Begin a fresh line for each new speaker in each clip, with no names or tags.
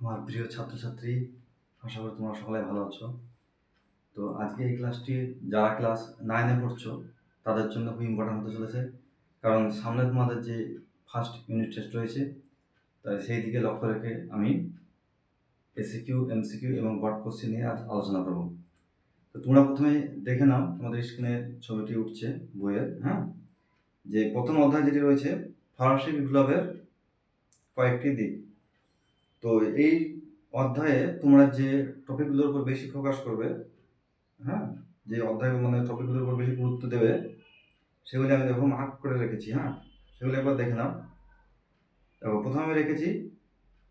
আমার প্রিয় ছাত্রছাত্রী, আশা করি তোমরা সকলে ভালো আছো। তো আজকে এই ক্লাসটি যারা ক্লাস 9-এ পড়ছো তাদের জন্য খুব ইম্পর্টেন্ট হতে চলেছে, কারণ সামনে তোমাদের যে ফার্স্ট ইউনিট টেস্ট রয়েছে, তাই সেই দিকে লক্ষ্য রেখে আমি এসিকিউ, এমসিকিউ এবং বট কোশ্চেন নিয়ে আজ আলোচনা করব। তো তোমরা প্রথমে দেখে নাও, তোমাদের স্ক্রিনে ছবিটি উঠছে বইয়ের, যে প্রথম অধ্যায় যেটি রয়েছে ফরাসি বিপ্লবের কয়েকটি দিক। তো এই অধ্যায়ে তোমরা যে টপিকগুলোর উপর বেশি ফোকাস করবে, যে অধ্যায় মানে টপিকগুলোর উপর বেশি গুরুত্ব দেবে, সেগুলি আমি দেখো মার্ক করে রেখেছি। সেগুলি একবার দেখে নাও। দেখো, প্রথমে আমি রেখেছি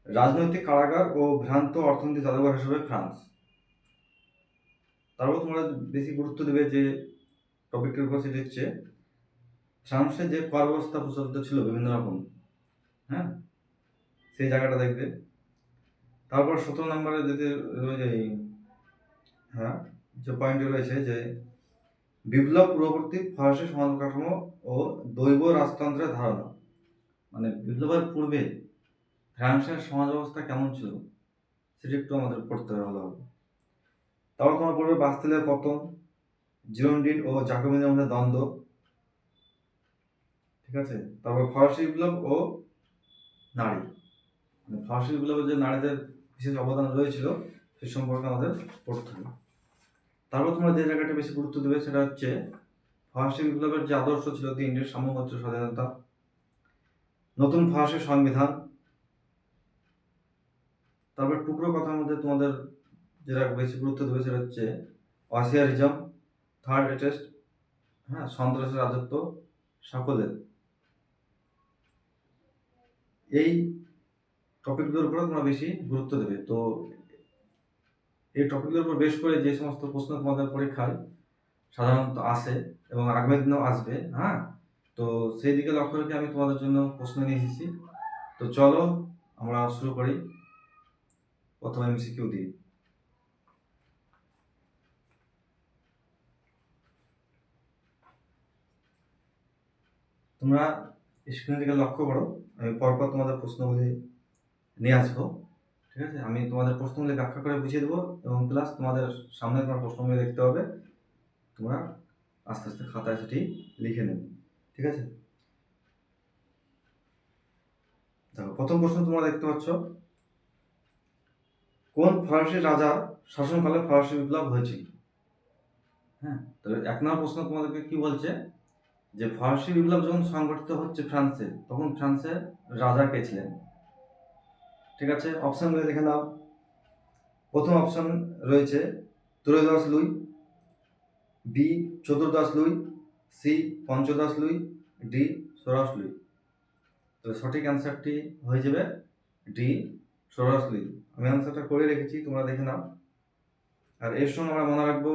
রাজনৈতিক কারাগার ও ভ্রান্ত অর্থনৈতিক জাদুঘর হিসেবে ফ্রান্স। তারপর তোমরা বেশি গুরুত্ব দেবে যে টপিকটির উপর, সেটি হচ্ছে ফ্রান্সে যে কর ব্যবস্থা প্রচলিত ছিল বিভিন্ন রকম, সেই জায়গাটা দেখবে। তারপর 17 নম্বরে যেতে যে পয়েন্টে রয়েছে যে বিপ্লব পূর্ববর্তী ফরাসি সমাজ কাঠামো ও দৈব রাজতন্ত্রের ধারণা, মানে বিপ্লবের পূর্বে ফ্রান্সের সমাজ ব্যবস্থা কেমন ছিল সেটা একটু আমাদের পড়তে হবে ভালোভাবে। তারপর তোমার পড়বে বাস্তিলের পতন, জিরোন্ডিন ও জাকোবিনের মধ্যে দ্বন্দ্ব, ঠিক আছে। তারপর ফরাসি বিপ্লব ও নারী, মানে ফরাসি বিপ্লবে যে নারীদের বিশেষ অবদান রয়েছিল সে সম্পর্কে আমাদের পড়তে হবে। তারপর তোমরা যে জায়গাটা বেশি গুরুত্ব দেবে সেটা হচ্ছে ফরাসি বিপ্লবের যে আদর্শ ছিল তিনটির: সাম্যবাদ, স্বাধীনতা, নতুন ফরাসি সংবিধান। তারপর টুকরো কথার মধ্যে তোমাদের যেটা বেশি গুরুত্ব দেবে সেটা হচ্ছে অসিয়ারিজম, থার্ড লেটেস্ট, সন্ত্রাসের রাজত্ব, সকলের। এই টপিকগুলোর উপরে তোমরা বেশি গুরুত্ব দেবে। তো এই টপিকগুলোর উপর বেশ করে যে সমস্ত প্রশ্ন তোমাদের পরীক্ষায় সাধারণত আসে এবং আগামী দিনেও আসবে, তো সেই দিকে লক্ষ্য রেখে আমি তোমাদের জন্য প্রশ্ন নিয়ে এসেছি। তো চলো আমরা শুরু করি প্রথম এমসিকিউ দিয়ে। তোমরা স্ক্রিনের দিকে লক্ষ্য করো, আমি পরপর তোমাদের প্রশ্নগুলি নিয়ে আসবো, ঠিক আছে। আমি তোমাদের প্রশ্নগুলি ব্যাখ্যা করে বুঝিয়ে দেবো এবং প্লাস তোমাদের সামনে তোমার প্রশ্নগুলি দেখতে হবে, তোমরা আস্তে আস্তে খাতায় সেটি লিখে নেবে, ঠিক আছে। দেখো, প্রথম প্রশ্ন তোমরা দেখতে পাচ্ছ, কোন ফরাসি রাজার শাসনকালে ফরাসি বিপ্লব হয়েছিল? তো 1 নম্বর প্রশ্ন তোমাদেরকে কি বলছে, যে ফরাসি বিপ্লব যখন সংগঠিত হচ্ছে ফ্রান্সে, তখন ফ্রান্সের রাজা কে ছিলেন? ঠিক আছে, অপশনগুলো দেখে নাও। প্রথম অপশন রয়েছে ত্রয়োদশ লুই, বি চতুর্দশ লুই, সি পঞ্চদশ লুই, ডি ষোড়শ লুই। তো সঠিক অ্যান্সারটি হয়ে যাবে ডি ষোড়শ লুই। আমি অ্যান্সারটা করে রেখেছি, তোমরা দেখে নাও। আর এর সঙ্গে আমরা মনে রাখবো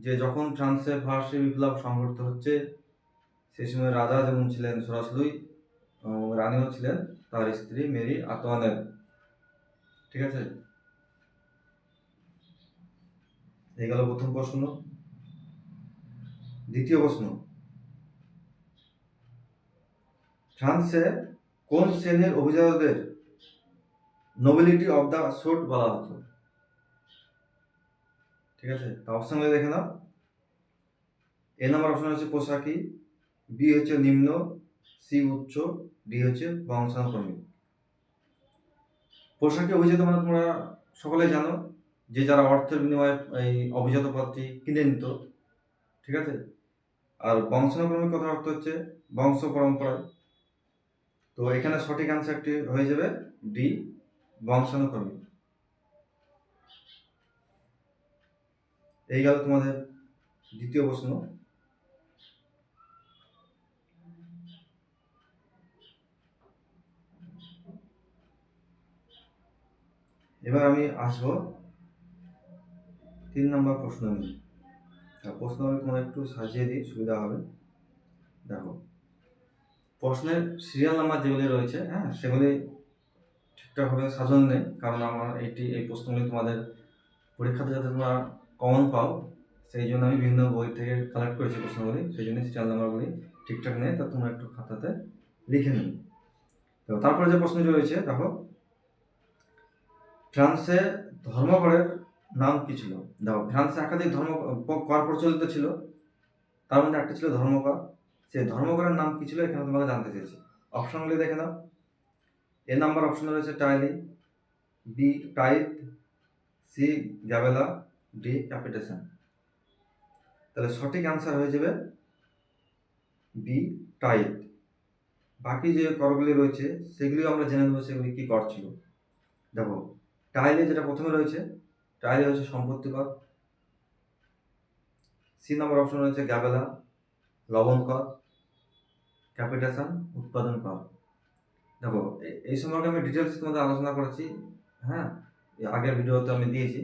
যে যখন ফ্রান্সে ফরাসি বিপ্লব সংঘটিত হচ্ছে, সেই সময় রাজা যেমন ছিলেন ষোড়শ লুই, রানীও ছিলেন তার স্ত্রী মেরি আতোয়ানেট, ঠিক আছে। এই গেল প্রথম প্রশ্ন। দ্বিতীয় প্রশ্ন, ফ্রান্সে কোন শ্রেণীর অভিজাতদের নোবেলিটি অব দ্য স্যুট বলা হতো? ঠিক আছে, তা অপশনগুলো দেখে নাও। এ নম্বর অপশন হচ্ছে পোশাকি, বি হচ্ছে নিম্ন, সি উচ্চ, ডি হচ্ছে বংশানুক্রমিক। পোশাকি অভিজাত মানে তোমরা সকলে জানো যে যারা অর্থের বিনিময়ে এই অভিজাত পদটি কিনে নিত, ঠিক আছে। আর বংশানুক্রমিক কথার অর্থ হচ্ছে বংশ পরম্পরা। তো এখানে সঠিক অ্যান্সারটি হয়ে যাবে ডি বংশানুক্রমিক। এই গেল তোমাদের দ্বিতীয় প্রশ্ন। এবার আমি আসবো 3 নম্বর প্রশ্ন নিয়ে। প্রশ্ন আমি তোমাদের একটু সাজিয়ে দিই, সুবিধা হবে। দেখো, প্রশ্নের সিরিয়াল নাম্বার যেগুলি রয়েছে, সেগুলি ঠিকঠাকভাবে সাজানো নেই, কারণ আমার এই প্রশ্নগুলি তোমাদের পরীক্ষাতে যাতে তোমরা কমন পাও, সেই জন্য আমি বিভিন্ন বই থেকে কালেক্ট করেছি প্রশ্নগুলি, সেই জন্য সিরিয়াল নাম্বারগুলি ঠিকঠাক নেই, তা তোমরা একটু খাতাতে লিখে নিন। তো তারপরে যে প্রশ্নটি রয়েছে, দেখো, ফ্রান্সে ধর্মঘটের নাম কি ছিল? দেখো, ফ্রান্সে একাধিক কর প্রচলিত ছিল, তার মধ্যে একটা ছিল ধর্মকর। সেই ধর্মকরের নাম কি ছিল এখানে তোমাকে জানতে চেয়েছি। অপশনগুলি দেখে নাও। এ নাম্বার অপশনে রয়েছে টাইলি, বি টাইথ, সি গ্যাবেলা, ডি ক্যাপিটেশন। তাহলে সঠিক অ্যান্সার হয়ে যাবে বি টাইথ। বাকি যে করগুলি রয়েছে সেগুলিও আমরা জেনে নেবো সেগুলি কী কর ছিল। দেখো, টাইলে যেটা প্রথমে রয়েছে, টাইলে হচ্ছে সম্পত্তি কর। সি নম্বর অপশন রয়েছে গ্যাবেলা, লবণ কর। ক্যাপিটেশন, উৎপাদন কর। দেখো, এই সম্পর্কে আমি ডিটেলস তোমাদের আলোচনা করেছি, হ্যাঁ, আগের ভিডিওতে আমি দিয়েছি।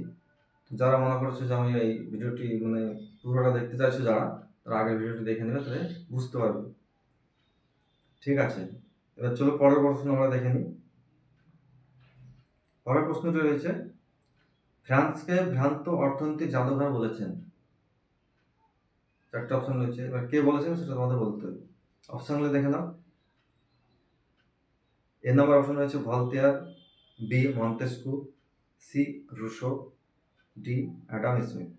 যারা মনে করছো যে আমি এই ভিডিওটি মানে পুরোটা দেখতে চাইছো, যারা, তারা আগের ভিডিওটি দেখে নেবে, তাহলে বুঝতে পারবে। ঠিক আছে, এবার চলো পরের প্রশ্ন আমরা দেখে নিই। পরের প্রশ্নটি রয়েছে, ফ্রান্সকে ভ্রান্ত অর্থনৈতিক জাদুঘর বলেছেন। চারটে অপশন রয়েছে, এবার কে বলেছেন সেটা তোমাদের বলতে হবে। অপশনগুলো দেখে নাও। এ নম্বর অপশন রয়েছে Voltaire, B Montesquieu, C Rousseau, D Adam Smith.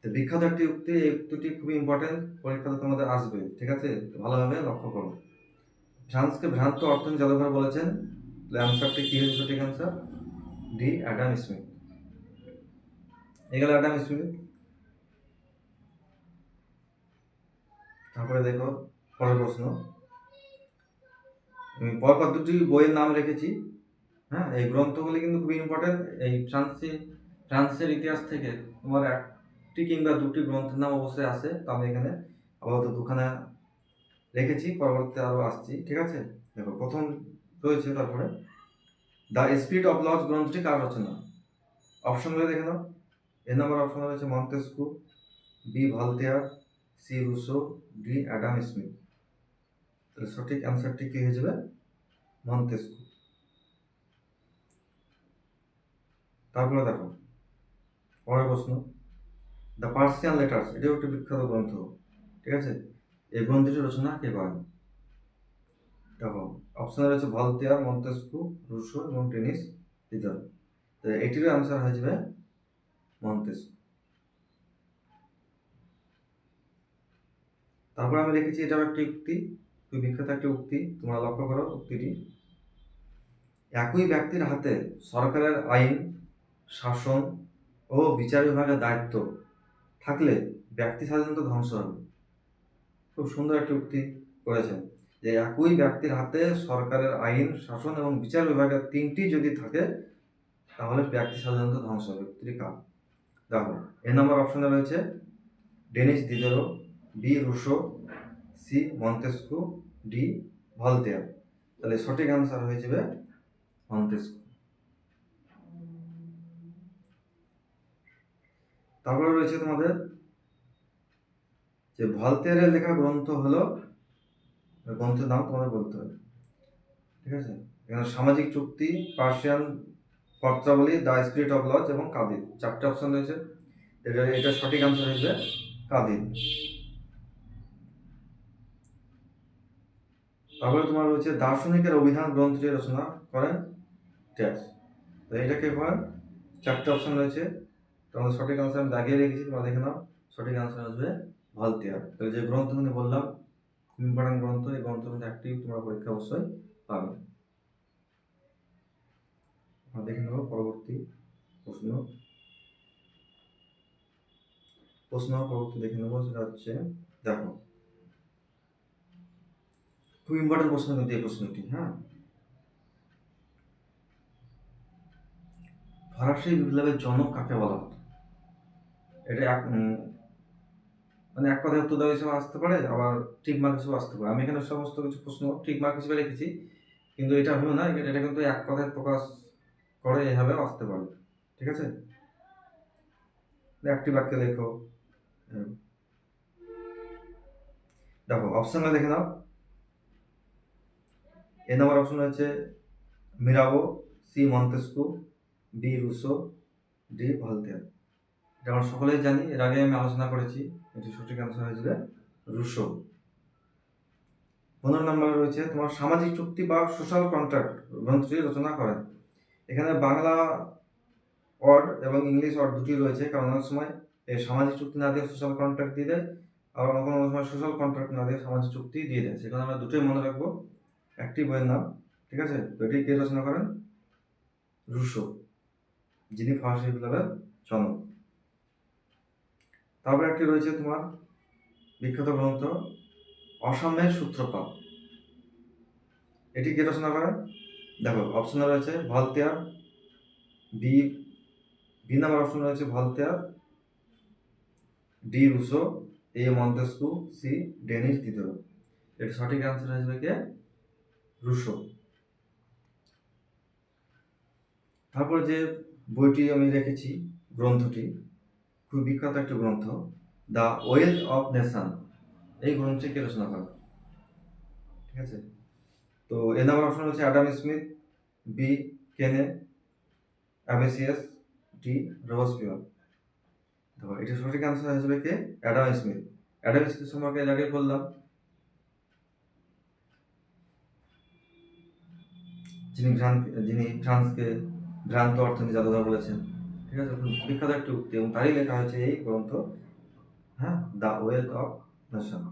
তো বিখ্যাত একটি উক্তি, এই উক্তিটি খুবই ইম্পর্টেন্ট, পরীক্ষাতে তোমাদের আসবে, ঠিক আছে, ভালোভাবে লক্ষ্য করো। ফ্রান্সকে ভ্রান্ত অর্থনীতি জাদুঘর বলেছেন, অ্যান্সারটি কি হয়েছে? সঠিক অ্যান্সার ডি অ্যাডাম স্মিথ। এগুলো অ্যাডাম স্মিথ। তারপরে দেখো পরের প্রশ্ন। আমি পরপর দুটি বইয়ের নাম রেখেছি, হ্যাঁ, এই গ্রন্থগুলি কিন্তু খুবই ইম্পর্টেন্ট। এই ফ্রান্সের ইতিহাস থেকে তোমার একটি কিংবা দুটি গ্রন্থের নাম অবশ্যই আসে, তো আমি এখানে আপাতত দুখানা রেখেছি, পরবর্তীতে আরও আসছি, ঠিক আছে। দেখো, প্রথম রয়েছে, তারপরে দ্য স্পিরিট অফ লজ গ্রন্থটি কার রচনা? অপশনগুলো দেখে নাও। এ নম্বর অপশন রয়েছে Montesquieu, B Voltaire, C Rousseau, D Adam Smith. তাহলে সঠিক অ্যান্সারটি কি হয়ে যাবে? মন্তেস্কু। তারপরে দেখো পরের প্রশ্ন, দ্য পার্সিয়ান লেটার্স, এটাও একটি বিখ্যাত গ্রন্থ, ঠিক আছে। এই গ্রন্থটি রচনা কে করেন? দেখো, অপশনে রয়েছে ভলতেয়ার, মন্তেস্কু, রুসো এবং ডেনিস ডিডার। তো এটিরও অ্যান্সার হয়ে যাবে মন্তেস্কু। তারপরে আমি রেখেছি, এটাও একটি উক্তি, খুব বিখ্যাত একটি উক্তি, তোমরা লক্ষ্য করো উক্তিটি। একই ব্যক্তির হাতে সরকারের আইন, শাসন ও বিচার বিভাগের দায়িত্ব থাকলে ব্যক্তি স্বাধীনতা ধ্বংস হবে। খুব সুন্দর একটি উক্তি করেছেন, যে একই ব্যক্তির হাতে সরকারের আইন, শাসন এবং বিচার বিভাগের তিনটি যদি থাকে তাহলে ব্যক্তি স্বাধীনতা ধ্বংস হবে। উক্তিটি কার? দেখো, এ নম্বর অপশনে রয়েছে Denis Diderot, B Rousseau, C Montesquieu, D Voltaire. তাহলে সঠিক অ্যান্সার হয়ে যাবে মন্তেস্কু। তারপরে রয়েছে তোমাদের যে ভলতেয়ারের লেখা গ্রন্থ হলো, গ্রন্থের নাম তোমাদের বলতে হবে, ঠিক আছে। এখানে সামাজিক চুক্তি, পার্সিয়ান পত্রাবলী, দ্য স্পিরিট অফ লজ এবং কাদির, চারটে অপশন রয়েছে। এটা সঠিক অ্যান্সার হয়ে যাবে কাদির। তারপরে তোমার রয়েছে দার্শনিকের অভিধান গ্রন্থটি রচনা করেন ট্যাক্স। তো এটা কে করেন? চারটে অপশন রয়েছে, তোমাদের সঠিক অ্যান্সার আমি দাগিয়ে রেখেছি, তোমরা দেখে নাও। সঠিক অ্যান্সার আসবে ভলতেয়ার। তো যে গ্রন্থগুলি বললাম ইম্পর্টেন্ট গ্রন্থ, এই গ্রন্থগুলি একটি তোমরা পরীক্ষা অবশ্যই পাবে। দেখে নেব পরবর্তী প্রশ্ন। পরবর্তী দেখে নেবো, সেটা হচ্ছে, দেখো, খুব ইম্পর্টেন্ট প্রশ্ন কিন্তু এই প্রশ্নটি, হ্যাঁ। ফরাসি বিপ্লবের জনক কাকে বলা হতো? এটা মানে এক কথায় উত্তর দেওয়া হিসেবে আসতে পারে, আবার টিক মার্ক হিসেবে আসতে পারে। আমি এখানে সমস্ত কিছু প্রশ্ন টিক মার্ক হিসেবে রেখেছি, কিন্তু এটা ভেবে না, এটা কিন্তু এক কথায় প্রকাশ করে এভাবেও আসতে পারে, ঠিক আছে। একটি বাক্যে লেখো। দেখো, অপশনটা দেখে নাও। এ নম্বর অপশন হচ্ছে Mirabeau, C Montesquieu, B Rousseau, D Voltaire. এটা আমরা সকলেই জানি, এর আগে আমি আলোচনা করেছি। এটি সঠিক অ্যান্সার হয়ে যাবে রুশো। 15 নম্বরে রয়েছে তোমার সামাজিক চুক্তি বা সোশ্যাল কন্ট্রাক্ট গ্রন্থটি রচনা করেন। এখানে বাংলা ওয়ার্ড এবং ইংলিশ ওয়ার্ড দুটি রয়েছে, কারণ অনেক সময় এই সামাজিক চুক্তি না দিয়ে সোশ্যাল কন্ট্রাক্ট দিয়ে দেয়, আবার কোনো সময় সোশ্যাল কন্ট্রাক্ট না দিয়ে সামাজিক চুক্তি দিয়ে দেয়। সেখানে আমরা দুটোই মনে রাখবো। একটি বইয়ের নাম, ঠিক আছে? তো এটি কে রচনা করেন? রুশো, যিনি ফরাসি বিপ্লবের জনক। তারপরে একটি রয়েছে তোমার বিখ্যাত গ্রন্থ অসাম্যের সূত্রপাত। এটি কে রচনা করেন? দেখো অপশনে রয়েছে Voltaire, B B number option রয়েছে Voltaire, D Rousseau, A Montesquieu, C Denis Diderot. এর সঠিক অ্যান্সার আসবে কে? রুসো। তারপরে যে বইটি আমি রেখেছি, গ্রন্থটি খুব বিখ্যাত একটি গ্রন্থ, দ্য ওয়েলথ অফ নেশন। এই গ্রন্থটি কে রচনা করেন? ঠিক আছে, তো এ নাম্বার অপশন হচ্ছে Adam Smith, B Quesnay Abbe Sieyes, D Robespierre. দেখো এটা সঠিক অ্যান্সার আসবে কে? Adam Smith. অ্যাডাম স্মিথ সম্পর্কে এর আগে বললাম, যিনি ফ্রান্সকে ভ্রান্ত অর্থনীতি জাদুঘর বলেছেন। ঠিক আছে, বিখ্যাত একটি উক্তি এবং তারই লেখা হয়েছে এই গ্রন্থ, হ্যাঁ, দ্য ওয়েলথ অফ নেশন।